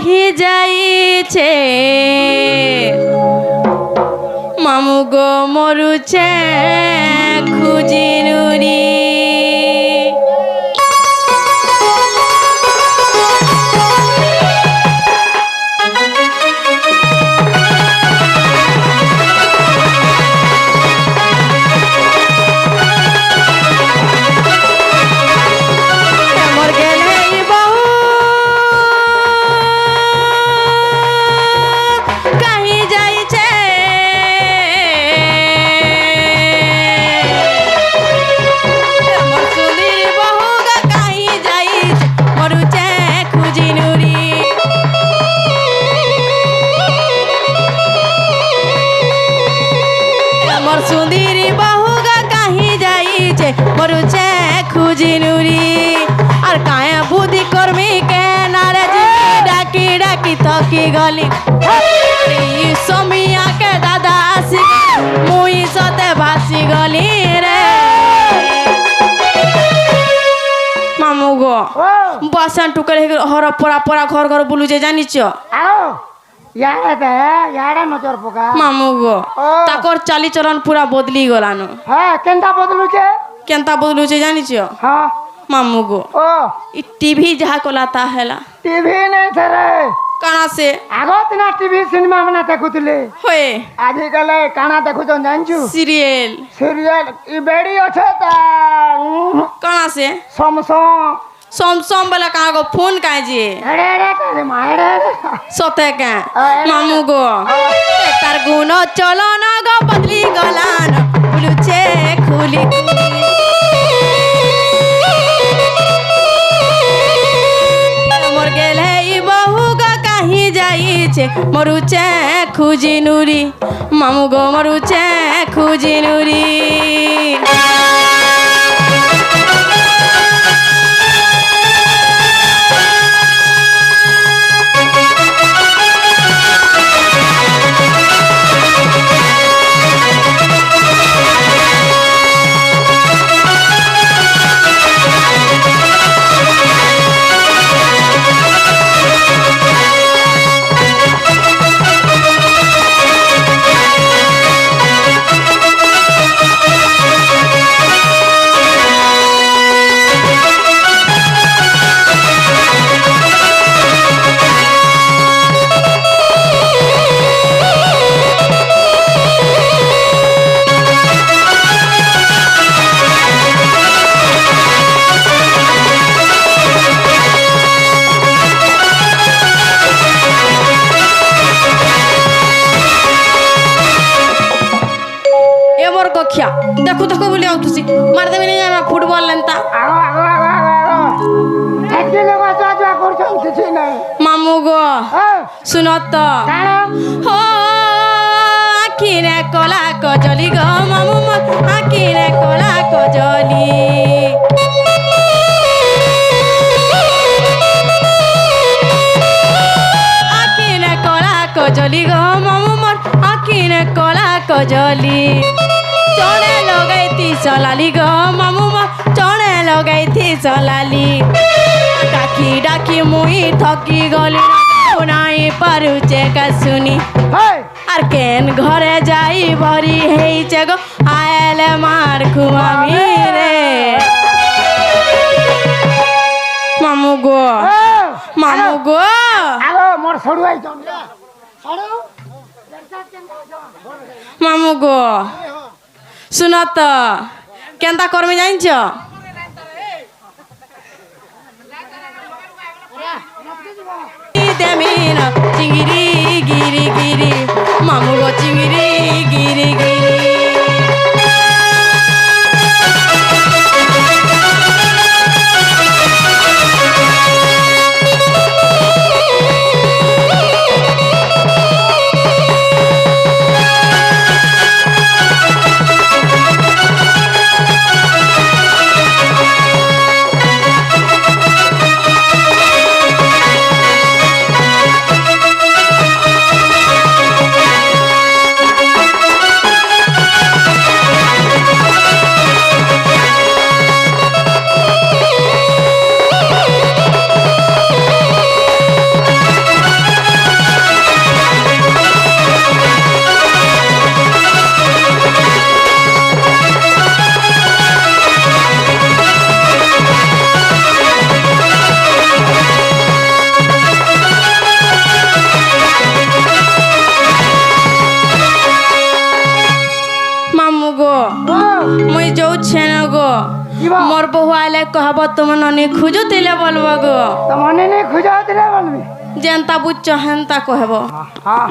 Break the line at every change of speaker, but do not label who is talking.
কাহি যাইছে মামু গো মরুছে খুঁজি নুরি আর কায়া বুদ্ধি করবি কেন রে ডাকি ডাকি থকি গলি সমিয়াকে দাদা আসি মুই সতে ভাসি গলি রে মামু গো বসান টুকরে হর পড়া পড়া ঘর ঘর বুলুছে জানিছ মামু গো তাকর চালিচরণ পুরা বদলি গলানো কেনতা বদলুছে জানিছ মামু গো টিভি যাহা কলা তা হেলা
টিভি নাই থরে
কানা সে
আগত না টিভি সিনেমা মানে দেখুতলে
হয়ে
আজি কালে কানা দেখুছন জানছু
সিরিয়াল
সিরিয়াল ই বেড়ি আছে তা
কানা সে সমসম বলে কানা গো ফোন কাজে
এড়ে এড়ে কালে মাড়ে
সতে কা মামু গো তার গুণ চলন গো বদলি গলান বুলুছে খুলি মোর গেলে ই বহু গো কাহি যাইছে মরুছে খুঁজি নুরি মামু গো মরুছে খুঁজি নুরি দেখো দেখো বলি আউতুছি মার দেবে না আমরা ফুটবল লেনতা মামু গো শুনো তো হো আখিরে কলা কজলি গো মামু আখিরে কলা কজলি আখিরে কলা কজলি গো মামু আখিরে কলা কজলি চড়ে লগাইতি চলালি গো মামু চড়ে লগাইতি চলালি ডাকি ডাকি মুই থকি গলি নাই পারুছে কা শুনি আর কেন ঘরে যাই ভরি হেইছে গো আয়েলে মার খুয়ামি রে মামু গো
মোর সড়ুয়াই
মামু গো শুনো তো কেনতা করবে জানছ চিংড়ি গিরি গিরি মামু গো চিংড়ি গিরি গিরি বুঝছে না গো
কি বা?
মোর বহু আইলে কহব তুমি ননি খুঁজুতিলে বলবো গো
তো মনে নেই খুঁজা দিলে বলবি
যেনতা বুঝছ হেনতা কহব
হ্যাঁ